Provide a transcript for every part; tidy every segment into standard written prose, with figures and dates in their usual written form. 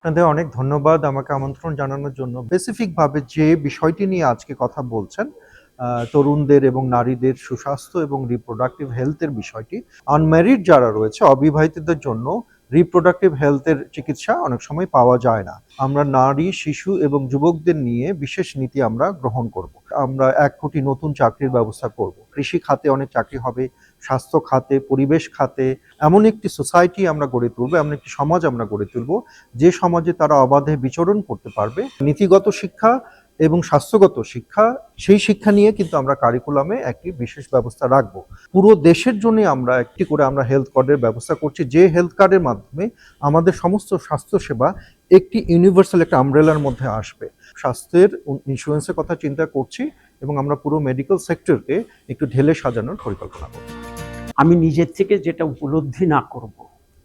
আপনাদের অনেক ধন্যবাদ আমাকে আমন্ত্রণ জানানোর জন্য। স্পেসিফিকভাবে যে বিষয়টি নিয়ে আজকে কথা বলছেন, তরুণদের এবং নারীদের সুস্বাস্থ্য এবং রিপ্রোডাক্টিভ হেলথের বিষয়টি। আনম্যারিড যারা রয়েছে, অবিবাহিতদের জন্য রিপ্রোডাক্টিভ হেলথের চিকিৎসা অনেক সময় পাওয়া যায় না। আমরা নারী, শিশু এবং যুবকদের নিয়ে বিশেষ নীতি আমরা গ্রহণ করব। আমরা ১ কোটি নতুন চাকরির ব্যবস্থা করব। কৃষি খাতে অনেক চাকরি হবে, স্বাস্থ্য খাতে, পরিবেশ খাতে। এমন একটি সোসাইটি আমরা গড়ে তুলব, এমন একটি সমাজ আমরা গড়ে তুলব যে সমাজে তারা অবাধে বিচরণ করতে পারবে। নীতিগত শিক্ষা এবং স্বাস্থ্যগত শিক্ষা, সেই শিক্ষা নিয়ে কিন্তু আমরা কারিকুলামে একটি বিশেষ ব্যবস্থা রাখব। পুরো দেশের জন্য আমরা একটি করে হেলথ কার্ডের ব্যবস্থা করছি, যে হেলথ কার্ডের মাধ্যমে আমাদের সমস্ত স্বাস্থ্যসেবা একটি ইউনিভার্সাল একটা আমব্রেলার মধ্যে আসবে। স্বাস্থ্যের ইন্স্যুরেন্সের কথা চিন্তা করছি এবং আমরা পুরো মেডিকেল সেক্টরকে একটু ঢেলে সাজানোর পরিকল্পনা করছি। আমি নিজের থেকে যেটা উপলব্ধি না করব,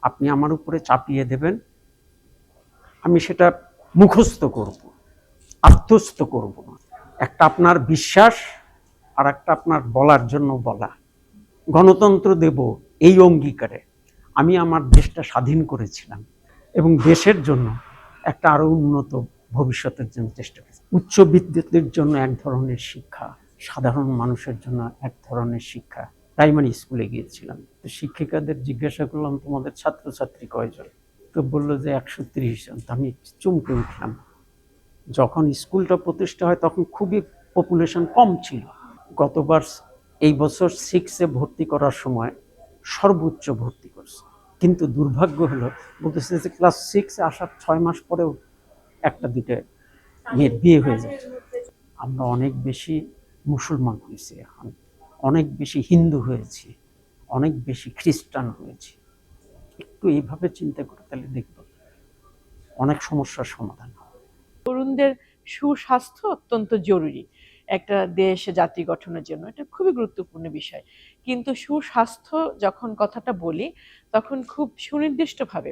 আপনি আমার উপরে চাপিয়ে দেবেন, আমি সেটা মুখস্থ করব, আত্মস্থ করব না। একটা আপনার বিশ্বাস আর একটা আপনার বলার জন্য বলা। গণতন্ত্র দেব এই অঙ্গীকারে আমি আমার দেশটা স্বাধীন করেছিলাম এবং দেশের জন্য একটা আরো উন্নত ভবিষ্যতের জন্য চেষ্টা করেছি। উচ্চবিদ্যালয়ের জন্য এক ধরনের শিক্ষা, সাধারণ মানুষের জন্য এক ধরনের শিক্ষা। প্রাইমারি স্কুলে গিয়েছিলাম, তো শিক্ষিকাদের জিজ্ঞাসা করলাম তোমাদের ছাত্রছাত্রী কয়জন, তো বললো যে 130 জন। তো আমি চমকে উঠলাম। যখন স্কুলটা প্রতিষ্ঠা হয় তখন খুবই পপুলেশন কম ছিল। গতবার এই বছর 6-এ ভর্তি করার সময় সর্বোচ্চ ভর্তি করছে, কিন্তু দুর্ভাগ্য হলো বলতেছে যে ক্লাস 6-এ আসার 6 মাস পরেও একটা দুটো মেয়ের বিয়ে হয়ে যাচ্ছে। আমরা অনেক বেশি মুসলমান হয়েছি, এখন অনেক বেশি হিন্দু হয়েছি, অনেক বেশি খ্রিস্টান হয়েছি। একটু এইভাবে চিন্তা করে তাহলে দেখব অনেক সমস্যার সমাধান হবে। তরুণদের সুস্বাস্থ্য অত্যন্ত জরুরি একটা দেশ জাতি গঠনের জন্য, এটা খুবই গুরুত্বপূর্ণ বিষয়। কিন্তু সুস্বাস্থ্য যখন কথাটা বলি তখন খুব সুনির্দিষ্টভাবে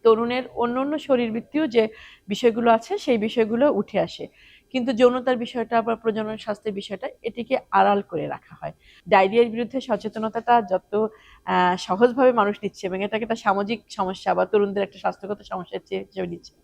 তরুণের অন্য শরীরবৃত্তীয় যে বিষয়গুলো আছে সেই বিষয়গুলো উঠে আসে, কিন্তু যৌনতার বিষয়টা বা প্রজনন স্বাস্থ্যের বিষয়টা এটিকে আড়াল করে রাখা হয়। ডায়রিয়ার বিরুদ্ধে সচেতনতাটা যত সহজভাবে মানুষ নিচ্ছে এবং এটাকে একটা সামাজিক সমস্যা বা তরুণদের একটা স্বাস্থ্যগত সমস্যা হিসেবে নিচ্ছে,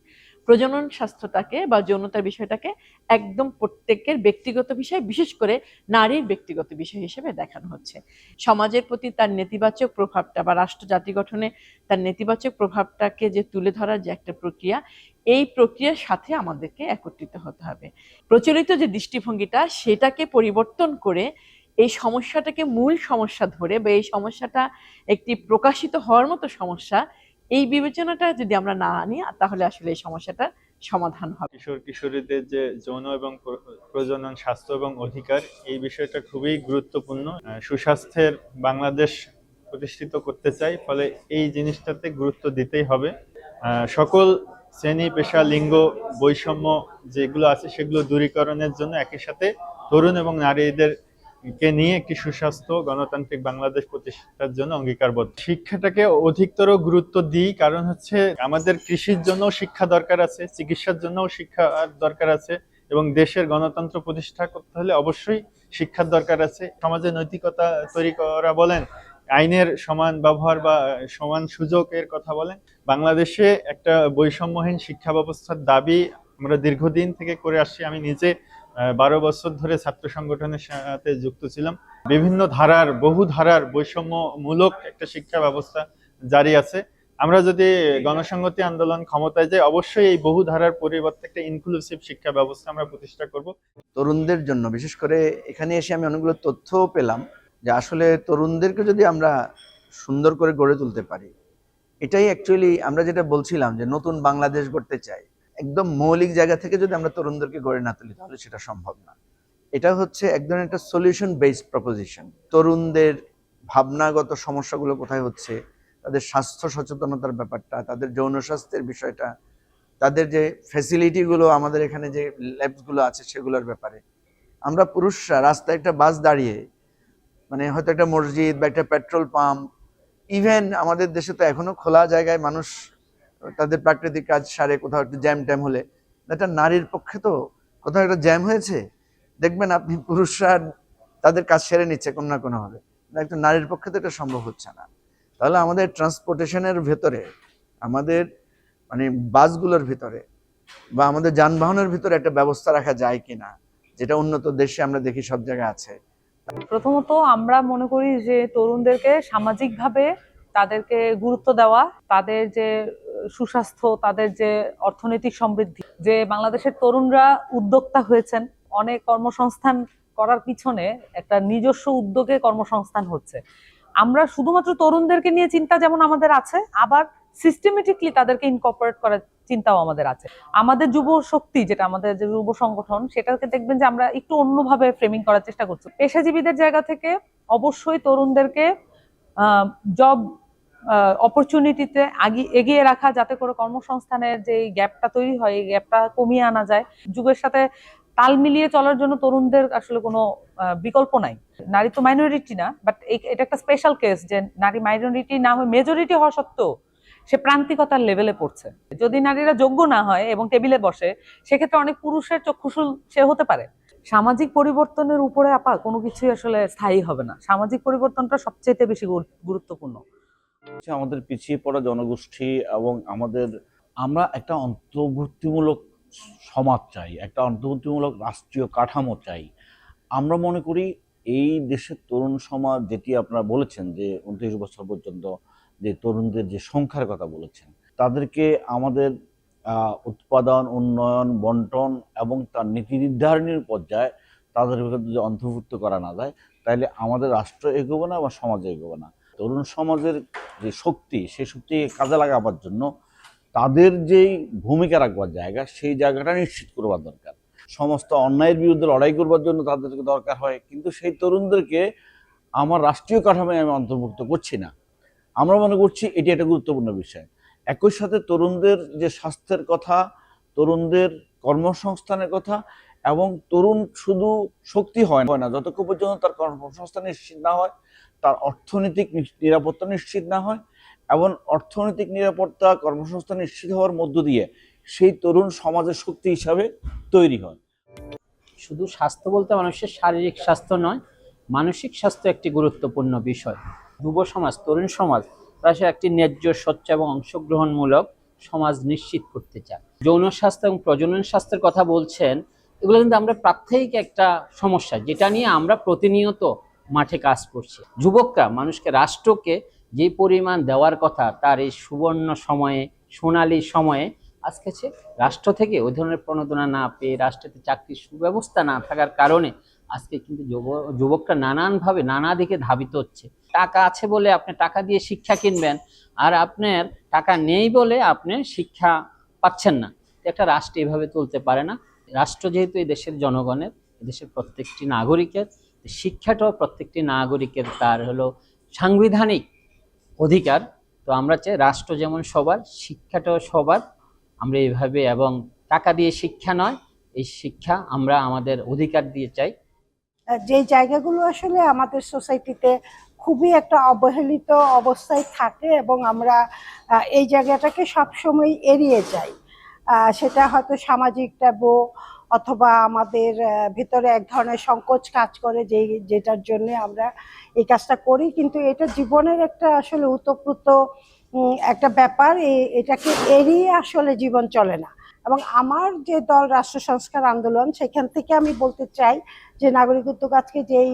প্রজনন স্বাস্থ্যটাকে বা যৌনতার বিষয়টাকে একদম প্রত্যেকের ব্যক্তিগত বিষয়, বিশেষ করে নারীর ব্যক্তিগত বিষয় হিসেবে দেখানো হচ্ছে। সমাজের প্রতি তার নেতিবাচক প্রভাবটা বা রাষ্ট্র জাতি গঠনে তার নেতিবাচক প্রভাবটাকে যে তুলে ধরার যে একটা প্রক্রিয়া, এই প্রক্রিয়ার সাথে আমাদেরকে একত্রিত হতে হবে। প্রচলিত যে দৃষ্টিভঙ্গিটা সেটাকে পরিবর্তন করে এই সমস্যাটাকে মূল সমস্যা ধরে বা এই সমস্যাটা একটি প্রকাশিত হওয়ার মতো সমস্যা, এই বিবেচনাটা যদি আমরা না আনি তাহলে আসলে এই সমস্যাটা সমাধান হবে। কিশোর কিশোরীদের যে যৌন এবং প্রজনন স্বাস্থ্য এবং অধিকার, এই বিষয়টা খুবই গুরুত্বপূর্ণ। সুস্বাস্থ্যের বাংলাদেশ প্রতিষ্ঠিত করতে চাই, ফলে এই জিনিসটাতে গুরুত্ব দিতেই হবে। সকল শ্রেণী পেশা লিঙ্গ বৈষম্য যেগুলো আছে সেগুলো দূরীকরণের জন্য একই সাথে তরুণ এবং নারীদের কে নিয়ে একটি সুস্বাস্থ্য গণতান্ত্রিক বাংলাদেশ প্রতিষ্ঠার জন্য অঙ্গীকারবদ্ধ। শিক্ষাটাকে অধিকতর গুরুত্ব দিই, কারণ হচ্ছে আমাদের কৃষির জন্য শিক্ষা দরকার আছে, চিকিৎসার জন্য শিক্ষা দরকার আছে, এবং দেশের গণতন্ত্র প্রতিষ্ঠা করতে হলে অবশ্যই শিক্ষার দরকার আছে। সমাজে নৈতিকতা তৈরি করা বলেন, আইনের সমান ব্যবহার বা সমান সুযোগের কথা বলেন, বাংলাদেশে একটা বৈষম্যহীন শিক্ষা ব্যবস্থার দাবি আমরা দীর্ঘদিন থেকে করে আসছি। আমি নিজে 12 বছর ধরে ছাত্র সংগঠনের সাথে যুক্ত ছিলাম। বিভিন্ন ধারার বহু ধারার বৈষম্যমূলক একটা শিক্ষা ব্যবস্থা জারি আছে। আমরা যদি গণসংহতি আন্দোলন ক্ষমতায় যাই, অবশ্যই এই বহু ধারার পরিবর্তে একটা ইনক্লুসিভ শিক্ষা ব্যবস্থা আমরা প্রতিষ্ঠা করব। তরুণদের জন্য বিশেষ করে এখানে এসে আমি অনেকগুলো তথ্যও পেলাম যে আসলে তরুণদেরকে যদি আমরা সুন্দর করে গড়ে তুলতে পারি, এটাই অ্যাকচুয়ালি আমরা যেটা বলছিলাম যে নতুন বাংলাদেশ গড়তে চাই, একদম মৌলিক জায়গা থেকে যদি আমরা তরুণদেরকে গড়ে না তুলি তাহলে সেটা সম্ভব না। এটা হচ্ছে এক ধরনের একটা সলিউশন বেসড প্রপোজিশন। তরুণদের ভাবনাগত সমস্যাগুলো কোথায় হচ্ছে, তাদের স্বাস্থ্য সচেতনতার ব্যাপারটা, তাদের যৌন স্বাস্থ্যের বিষয়টা, তাদের যে ফ্যাসিলিটিগুলো আমাদের এখানে যে ল্যাবসগুলো আছে সেগুলোর ব্যাপারে। আমরা পুরুষরা রাস্তায় একটা বাস দাঁড়িয়ে, মানে হয়তো একটা মসজিদ বা একটা পেট্রোল পাম্প, ইভেন আমাদের দেশে তো এখনো খোলা জায়গায় মানুষ তাদের প্রাকৃতিক কাজ সারে, কোথাও একটু জ্যাম ট্যাম হলে, একটা নারীর পক্ষে তো কোথাও একটা জ্যাম হয়েছে দেখবেন আপনি পুরুষরা তাদের কাজ সেরে নিচ্ছে কোনো না কোনো ভাবে, একটা নারীর পক্ষে তো এটা সম্ভব হচ্ছে না। তাহলে আমাদের ট্রান্সপোর্টেশনের ভেতরে, আমাদের মানে বাসগুলোর ভিতরে বা আমাদের যানবাহনের ভিতরে একটা ব্যবস্থা রাখা যায় কিনা, যেটা উন্নত দেশে আমরা দেখি সব জায়গায় আছে। প্রথমত আমরা মনে করি যে তরুণদেরকে সামাজিকভাবে তাদেরকে গুরুত্ব দেওয়া, তাদের যে সুস্বাস্থ্য, তাদের যে অর্থনৈতিক সমৃদ্ধি, যে বাংলাদেশের তরুণরা উদ্যোক্তা হয়েছেন, অনেক কর্মসংস্থান করার পিছনে একটা নিজস্ব উদ্যোগে কর্মসংস্থান হচ্ছে। আমরা শুধুমাত্র তরুণদেরকে নিয়ে চিন্তা যেমন আমাদের আছে, আবার সিস্টেমেটিকলি তাদেরকে ইনকর্পোরেট করার চিন্তাও আমাদের আছে। আমাদের যুব শক্তি, যেটা আমাদের যে যুব সংগঠন, সেটাকে দেখবেন যে আমরা একটু অন্যভাবে ফ্রেমিং করার চেষ্টা করছি। পেশাজীবীদের জায়গা থেকে অবশ্যই তরুণদেরকে জব অপরচুনিটিতে এগিয়ে রাখা, যাতে করে কর্মসংস্থানের যে গ্যাপটা তৈরি হয় এই গ্যাপটা কমিয়ে আনা যায়। যুগের সাথে তাল মিলিয়ে চলার জন্য তরুণদের আসলে কোনো বিকল্প নাই। নারী তো মাইনরিটি না, বাট এটা একটা স্পেশাল কেস যে নারী মাইনরিটি না হয়ে মেজরিটি হওয়া সত্ত্বেও সে প্রান্তিকতার লেভেলে পড়ছে। যদি নারীরা যোগ্য না হয় এবং টেবিলে বসে, সেক্ষেত্রে অনেক পুরুষের চক্ষুশূল সে হতে পারে। সামাজিক পরিবর্তনের উপরে আপা কোনো কিছুই আসলে স্থায়ী হবে না। সামাজিক পরিবর্তনটা সবচেয়ে বেশি গুরুত্বপূর্ণ। আমাদের পিছিয়ে পড়া জনগোষ্ঠী এবং আমরা একটা অন্তর্ভুক্তিমূলক সমাজ চাই, একটা অন্তর্ভুক্তিমূলক রাষ্ট্রীয় কাঠামো চাই। আমরা মনে করি এই দেশের তরুণ সমাজ, যেটি আপনারা বলেছেন যে 29 বছর পর্যন্ত যে তরুণদের যে সংখ্যার কথা বলেছেন, তাদেরকে আমাদের উৎপাদন, উন্নয়ন, বন্টন এবং তার নীতি নির্ধারণের পর্যায়ে তাদের যদি অন্তর্ভুক্ত করা না যায়, তাহলে আমাদের রাষ্ট্র এগোবে না বা সমাজ এগোবে না। তরুণ সমাজের যে শক্তি, সেই শক্তিকে কাজে লাগাবার জন্য তাদের যেই ভূমিকা রাখবার জায়গা, সেই জায়গাটা নিশ্চিত করবার দরকার। সমস্ত অন্যায়ের বিরুদ্ধে লড়াই করবার জন্য তাদেরকে দরকার হয়, কিন্তু সেই তরুণদেরকে আমার রাষ্ট্রীয় কাঠামোয় আমি অন্তর্ভুক্ত করছি না। আমরা মনে করছি এটি একটা গুরুত্বপূর্ণ বিষয়। একই সাথে তরুণদের যে স্বাস্থ্যের কথা, তরুণদের কর্মসংস্থানের কথা, এবং তরুণ শুধু শক্তি হয় না, যতক্ষণ পর্যন্ত তার কর্মসংস্থান নিশ্চিত না হয়, তার অর্থনৈতিক নিরাপত্তা নিশ্চিত না হয়, এবং অর্থনৈতিক নিরাপত্তা, কর্মসংস্থান নিশ্চিত হওয়ার মধ্য দিয়ে সেই তরুণ সমাজের শক্তি হিসাবে তৈরি হয়। শুধু স্বাস্থ্য বলতে মানুষের শারীরিক স্বাস্থ্য নয়, মানসিক স্বাস্থ্য একটি গুরুত্বপূর্ণ বিষয়। যুব সমাজ, তরুণ সমাজ প্রায় একটি ন্যায্য, স্বচ্ছ এবং অংশগ্রহণমূলক সমাজ নিশ্চিত করতে চায়। যৌন স্বাস্থ্য এবং প্রজনন স্বাস্থ্যের কথা বলছেন, এগুলো কিন্তু আমরা প্রাত্যহিক একটা সমস্যা, যেটা নিয়ে আমরা প্রতিনিয়ত মাঠে কাজ করছি। যুবকরা মানুষকে, রাষ্ট্রকে যে পরিমাণ দেওয়ার কথা, তার এই সুবর্ণ সময়ে, সোনালী সময়ে আজকে সে রাষ্ট্র থেকে ওই ধরনের প্রণোদনা না পেয়ে, রাষ্ট্রেতে চাকরির সুব্যবস্থা না থাকার কারণে আজকে কিন্তু যুবকরা নানানভাবে নানা দিকে ধাবিত হচ্ছে। টাকা আছে বলে আপনি টাকা দিয়ে শিক্ষা কিনবেন, আর আপনার টাকা নেই বলে আপনি শিক্ষা পাচ্ছেন না। একটা রাষ্ট্র এভাবে চলতে পারে না। রাষ্ট্র যেহেতু এই দেশের জনগণের, এই দেশের প্রত্যেকটি নাগরিকের, শিক্ষাটাও প্রত্যেকটি নাগরিকের তার হলো সাংবিধানিক অধিকার। তো আমরা চাই রাষ্ট্র যেমন সবার, শিক্ষাটাও সবার। আমরা এইভাবে, এবং টাকা দিয়ে শিক্ষা নয়, এই শিক্ষা আমরা আমাদের অধিকার দিয়ে চাই। যে জায়গাগুলো আসলে আমাদের সোসাইটিতে খুবই একটা অবহেলিত অবস্থায় থাকে এবং আমরা এই জায়গাটাকে সবসময় এড়িয়ে যাই, সেটা হয়তো সামাজিক ট্যাবু অথবা আমাদের ভিতরে এক ধরনের সংকোচ কাজ করে, যেটার জন্য আমরা এই কাজটা করি। কিন্তু এটা জীবনের একটা আসলে ওতপ্রোত একটা ব্যাপার, এটাকে এড়িয়ে আসলে জীবন চলে না। এবং আমার যে দল রাষ্ট্র সংস্কার আন্দোলন, সেখান থেকে আমি বলতে চাই যে নাগরিক উদ্যোগ আজকে যেই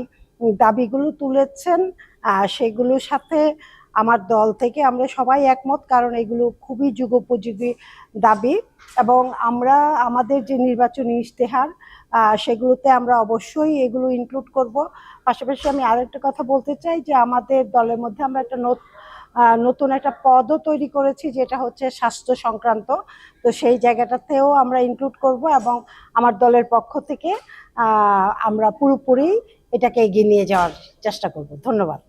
দাবিগুলো তুলেছেন, সেগুলোর সাথে আমার দল থেকে আমরা সবাই একমত, কারণ এগুলো খুবই যুগোপযোগী দাবি। এবং আমরা আমাদের যে নির্বাচনী ইশতেহার, সেগুলোতে আমরা অবশ্যই এগুলো ইনক্লুড করব। পাশাপাশি আমি আরেকটা কথা বলতে চাই যে আমাদের দলের মধ্যে আমরা একটা নতুন একটা পদও তৈরি করেছি, যেটা হচ্ছে স্বাস্থ্য সংক্রান্ত। তো সেই জায়গাটাতেও আমরা ইনক্লুড করব এবং আমার দলের পক্ষ থেকে আমরা পুরোপুরি এটাকে এগিয়ে নিয়ে যাওয়ার চেষ্টা করব। ধন্যবাদ।